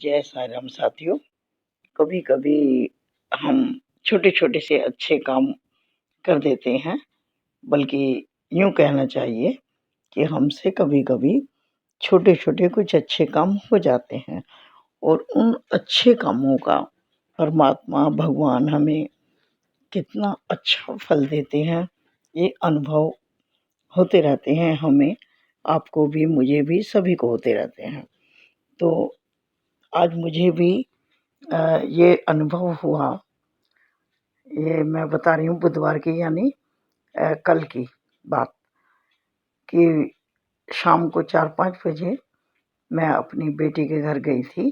जय साई राम साथियों। कभी कभी हम छोटे छोटे से अच्छे काम कर देते हैं, बल्कि यूं कहना चाहिए कि हमसे कभी कभी छोटे छोटे कुछ अच्छे काम हो जाते हैं और उन अच्छे कामों का परमात्मा भगवान हमें कितना अच्छा फल देते हैं, ये अनुभव होते रहते हैं हमें, आपको भी, मुझे भी, सभी को होते रहते हैं। तो आज मुझे भी ये अनुभव हुआ। ये मैं बता रही हूँ बुधवार की, यानी कल की बात, कि शाम को 4-5 बजे मैं अपनी बेटी के घर गई थी।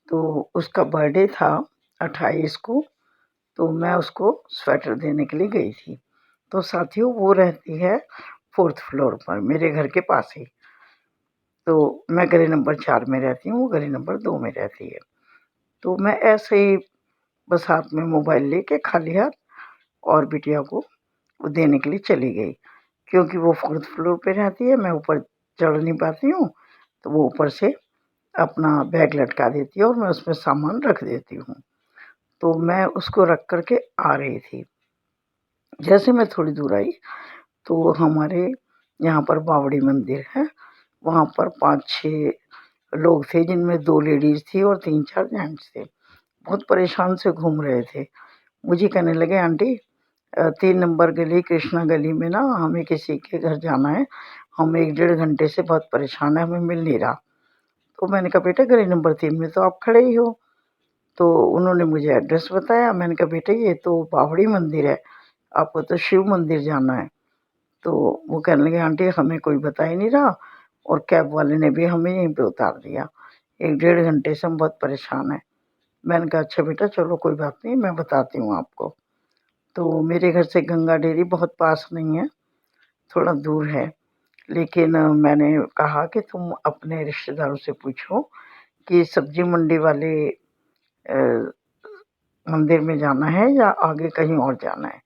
तो उसका बर्थडे था 28 को, तो मैं उसको स्वेटर देने के लिए गई थी। तो साथियों, वो रहती है 4th फ्लोर पर, मेरे घर के पास ही। तो मैं गली नंबर 4 में रहती हूँ, वो गली नंबर 2 में रहती है। तो मैं ऐसे ही बस हाथ में मोबाइल लेके खाली हाथ और बिटिया को वो देने के लिए चली गई, क्योंकि वो 4th फ्लोर पे रहती है, मैं ऊपर चढ़ नहीं पाती हूँ। तो वो ऊपर से अपना बैग लटका देती है और मैं उसमें सामान रख देती हूँ। तो मैं उसको रख कर के आ रही थी। जैसे मैं थोड़ी दूर आई तो हमारे यहाँ पर बावड़ी मंदिर है, वहाँ पर 5-6 लोग थे, जिनमें 2 लेडीज़ थी और 3-4 जेंट्स थे। बहुत परेशान से घूम रहे थे। मुझे कहने लगे, आंटी 3 नंबर गली, कृष्णा गली में ना हमें किसी के घर जाना है, हम 1-1.5 घंटे से बहुत परेशान हैं, हमें मिल नहीं रहा। तो मैंने कहा, बेटा गली नंबर 3 में तो आप खड़े ही हो। तो उन्होंने मुझे एड्रेस बताया। मैंने कहा, बेटा ये तो बावड़ी मंदिर है, आपको तो शिव मंदिर जाना है। तो वो कहने लगे, आंटी हमें कोई बता ही नहीं रहा और कैब वाले ने भी हमें यहीं पे उतार दिया, 1-1.5 घंटे से हम बहुत परेशान हैं। मैंने कहा, अच्छा बेटा चलो कोई बात नहीं, मैं बताती हूँ आपको। तो मेरे घर से गंगा डेयरी बहुत पास नहीं है, थोड़ा दूर है। लेकिन मैंने कहा कि तुम अपने रिश्तेदारों से पूछो कि सब्जी मंडी वाले मंदिर में जाना है या आगे कहीं और जाना है।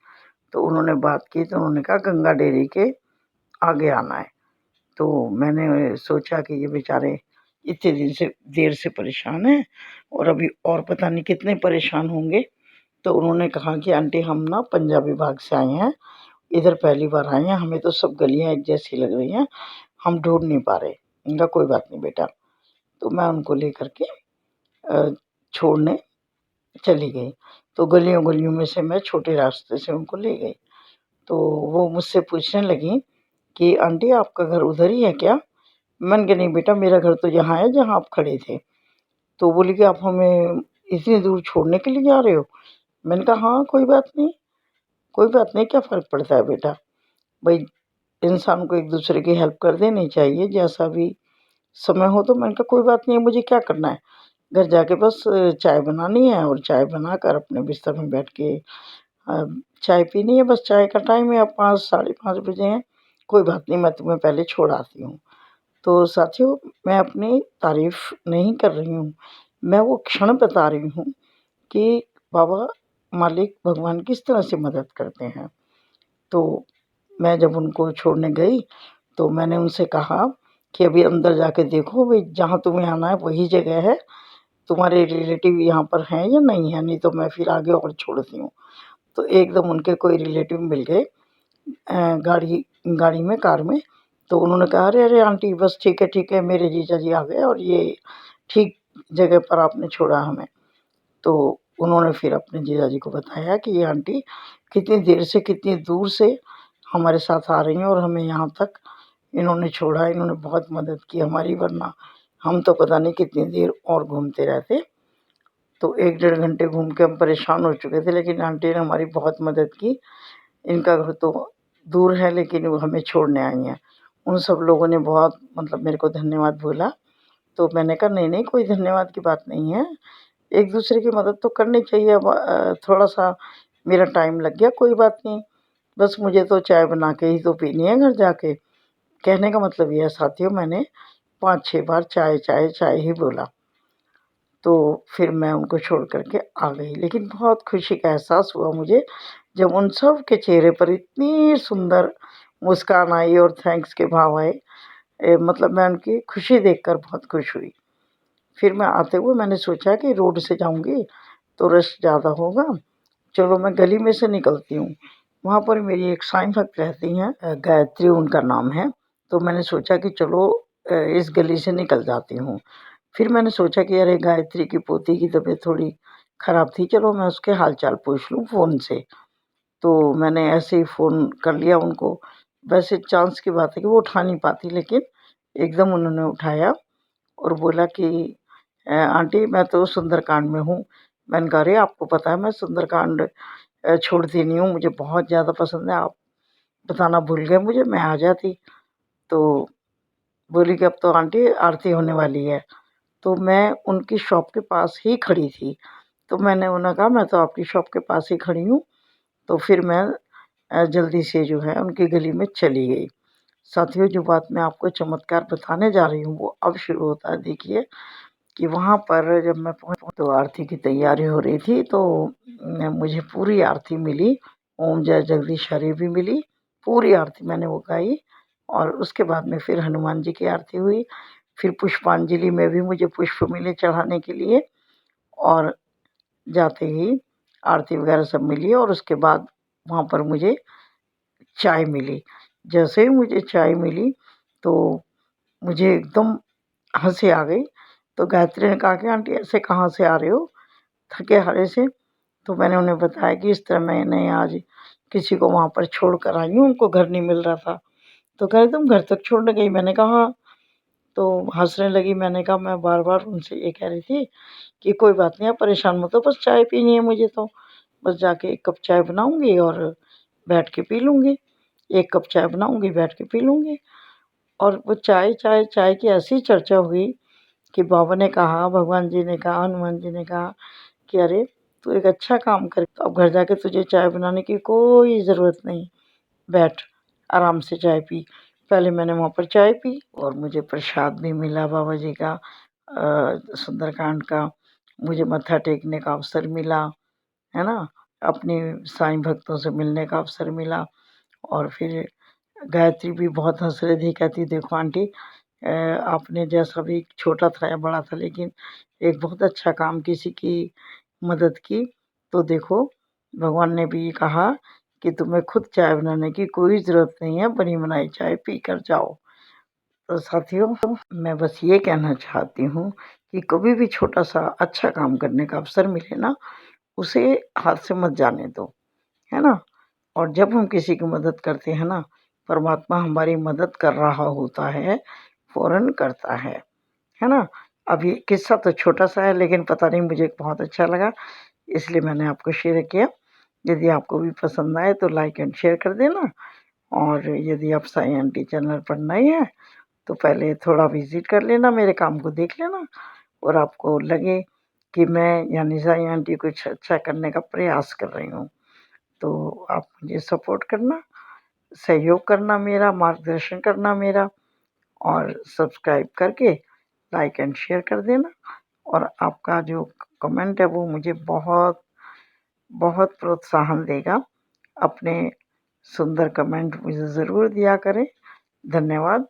तो उन्होंने बात की, तो उन्होंने कहा गंगा डेयरी के आगे आना है। तो मैंने सोचा कि ये बेचारे इतने दिन से देर से परेशान हैं और अभी और पता नहीं कितने परेशान होंगे। तो उन्होंने कहा कि आंटी हम ना पंजाबी बाग से आए हैं, इधर पहली बार आए हैं, हमें तो सब गलियां एक जैसी लग रही हैं, हम ढूंढ नहीं पा रहे। इनका कोई बात नहीं बेटा। तो मैं उनको लेकर के छोड़ने चली गई। तो गलियों गलियों में से मैं छोटे रास्ते से उनको ले गई। तो वो मुझसे पूछने लगी कि आंटी आपका घर उधर ही है क्या? मैंने कहा, नहीं बेटा मेरा घर तो यहाँ है जहाँ आप खड़े थे। तो बोली कि आप हमें इतनी दूर छोड़ने के लिए जा रहे हो? मैंने कहा, हाँ कोई बात नहीं, कोई बात नहीं, क्या फ़र्क पड़ता है बेटा, भाई इंसान को एक दूसरे की हेल्प कर देनी चाहिए जैसा भी समय हो। तो मैंने कहा, कोई बात नहीं, मुझे क्या करना है, घर जाके बस चाय बनानी है और चाय बनाकर अपने बिस्तर में बैठ के चाय पीनी है, बस चाय का टाइम है, अब 5 साढ़े 5 बजे हैं, कोई बात नहीं, मैं तुम्हें पहले छोड़ आती हूँ। तो साथियों, मैं अपनी तारीफ़ नहीं कर रही हूँ, मैं वो क्षण बता रही हूँ कि बाबा मालिक भगवान किस तरह से मदद करते हैं। तो मैं जब उनको छोड़ने गई तो मैंने उनसे कहा कि अभी अंदर जाके देखो भाई, जहाँ तुम्हें आना है वही जगह है, तुम्हारे रिलेटिव यहाँ पर हैं या नहीं है, नहीं तो मैं फिर आगे और छोड़ती हूँ। तो एकदम उनके कोई रिलेटिव मिल गए गाड़ी गाड़ी में, कार में। तो उन्होंने कहा, अरे अरे आंटी बस ठीक है, मेरे जीजा जी आ गए और ये ठीक जगह पर आपने छोड़ा हमें। तो उन्होंने फिर अपने जीजा जी को बताया कि ये आंटी कितनी देर से, कितनी दूर से हमारे साथ आ रही हैं और हमें यहाँ तक इन्होंने छोड़ा, इन्होंने बहुत मदद की हमारी, वरना हम तो पता नहीं कितनी देर और घूमते रहते। तो 1-1.5 घंटे घूम के हम परेशान हो चुके थे, लेकिन आंटी ने हमारी बहुत मदद की। इनका घर तो दूर है लेकिन वो हमें छोड़ने आई हैं। उन सब लोगों ने बहुत मतलब मेरे को धन्यवाद बोला। तो मैंने कहा, नहीं कोई धन्यवाद की बात नहीं है, एक दूसरे की मदद तो करनी चाहिए। अब थोड़ा-सा मेरा टाइम लग गया, कोई बात नहीं, बस मुझे तो चाय बना के ही तो पीनी है घर जाके। कहने का मतलब ये है साथियों, मैंने 5-6 बार चाय ही बोला। तो फिर मैं उनको छोड़ कर के आ गई। लेकिन बहुत खुशी का एहसास हुआ मुझे जब उन सब के चेहरे पर इतनी सुंदर मुस्कान आई और थैंक्स के भाव आए। मतलब मैं उनकी खुशी देखकर बहुत खुश हुई। फिर मैं आते हुए मैंने सोचा कि रोड से जाऊँगी तो रश ज़्यादा होगा, चलो मैं गली में से निकलती हूँ। वहाँ पर मेरी एक साईं भक्त रहती हैं, गायत्री उनका नाम है, तो मैंने सोचा कि चलो इस गली से निकल जाती हूँ। फिर मैंने सोचा कि अरे गायत्री की पोती की तबीयत थोड़ी ख़राब थी, चलो मैं उसके हाल-चाल पूछ लूँ फ़ोन से। तो मैंने ऐसे ही फ़ोन कर लिया उनको। वैसे चांस की बात है कि वो उठा नहीं पाती, लेकिन एकदम उन्होंने उठाया और बोला कि आंटी मैं तो सुंदरकांड में हूँ। मैंने कहा अरे आपको पता है मैं सुंदरकांड छोड़ती नहीं हूँ, मुझे बहुत ज़्यादा पसंद है, आप बताना भूल गए मुझे, मैं आ जाती। तो बोली कि अब तो आंटी आरती होने वाली है। तो मैं उनकी शॉप के पास ही खड़ी थी। तो मैंने उन्हें कहा मैं तो आपकी शॉप के पास ही खड़ी हूँ। तो फिर मैं जल्दी से जो है उनकी गली में चली गई। साथियों, जो बात मैं आपको चमत्कार बताने जा रही हूँ वो अब शुरू होता है। देखिए कि वहाँ पर जब मैं पहुँची तो आरती की तैयारी हो रही थी, तो मुझे पूरी आरती मिली, ओम जय जगदीश हरि भी मिली, पूरी आरती मैंने वो गाई। और उसके बाद में फिर हनुमान जी की आरती हुई, फिर पुष्पांजलि में भी मुझे पुष्प मिले चढ़ाने के लिए, और जाते ही आरती वगैरह सब मिली और उसके बाद वहाँ पर मुझे चाय मिली। जैसे ही मुझे चाय मिली तो मुझे एकदम हँसी आ गई। तो गायत्री ने कहा कि आंटी ऐसे कहाँ से आ रहे हो थके-हारे से? तो मैंने उन्हें बताया कि इस तरह मैंने आज किसी को वहाँ पर छोड़ कर आई हूँ, उनको घर नहीं मिल रहा था। तो कह रहे तुम घर तक छोड़ने गई? मैंने कहा हाँ। तो हँसने लगी। मैंने कहा मैं बार-बार उनसे ये कह रही थी कि कोई बात नहीं, आप परेशान मत हो, बस चाय पीनी है मुझे तो। बस जाके 1 कप चाय बनाऊँगी और बैठ के पी लूँगी। 1 कप चाय बनाऊँगी, बैठ के पी लूँगी। और वो चाय, चाय, चाय की ऐसी चर्चा हुई कि बाबा ने कहा, भगवान जी ने कहा, हनुमान जी ने कहा कि अरे! तू एक अच्छा काम कर, अब घर जाके तुझे चाय बनाने की कोई ज़रूरत नहीं। बैठ, आराम से चाय पी। पहले मैंने वहाँ पर चाय पी और मुझे प्रसाद भी मिला बाबा जी का, सुंदरकांड का। मुझे मत्था टेकने का अवसर मिला, है ना? अपने साईं भक्तों से मिलने का अवसर मिला। और फिर गायत्री भी बहुत हँस रही थी, कहती देखो आंटी, आपने जैसा भी छोटा था या बड़ा था, लेकिन एक बहुत अच्छा काम किसी की मदद की। तो देखो भगवान ने भी कहा कि तुम्हें खुद चाय बनाने की कोई ज़रूरत नहीं है, बनी बनाई चाय पी कर जाओ। तो साथियों, मैं बस ये कहना चाहती हूँ कि कभी भी छोटा-सा अच्छा काम करने का अवसर मिले ना, उसे हाथ से मत जाने दो, है ना? और जब हम किसी की मदद करते हैं ना, परमात्मा हमारी मदद कर रहा होता है, फ़ौरन करता है ना? अब ये किस्सा तो छोटा-सा है, लेकिन पता नहीं मुझे बहुत अच्छा लगा, इसलिए मैंने आपको शेयर किया। यदि आपको भी पसंद आए तो लाइक एंड शेयर कर देना। और यदि आप साईं आंटी चैनल पर नए हैं तो पहले थोड़ा विज़िट कर लेना, मेरे काम को देख लेना, और आपको लगे कि मैं यानी साईं आंटी कुछ अच्छा करने का प्रयास कर रही हूँ, तो आप मुझे सपोर्ट करना, सहयोग करना मेरा, मार्गदर्शन करना मेरा, और सब्सक्राइब करके लाइक एंड शेयर कर देना। और आपका जो कमेंट है वो मुझे बहुत, बहुत प्रोत्साहन देगा। अपने सुंदर कमेंट मुझे ज़रूर दिया करें। धन्यवाद।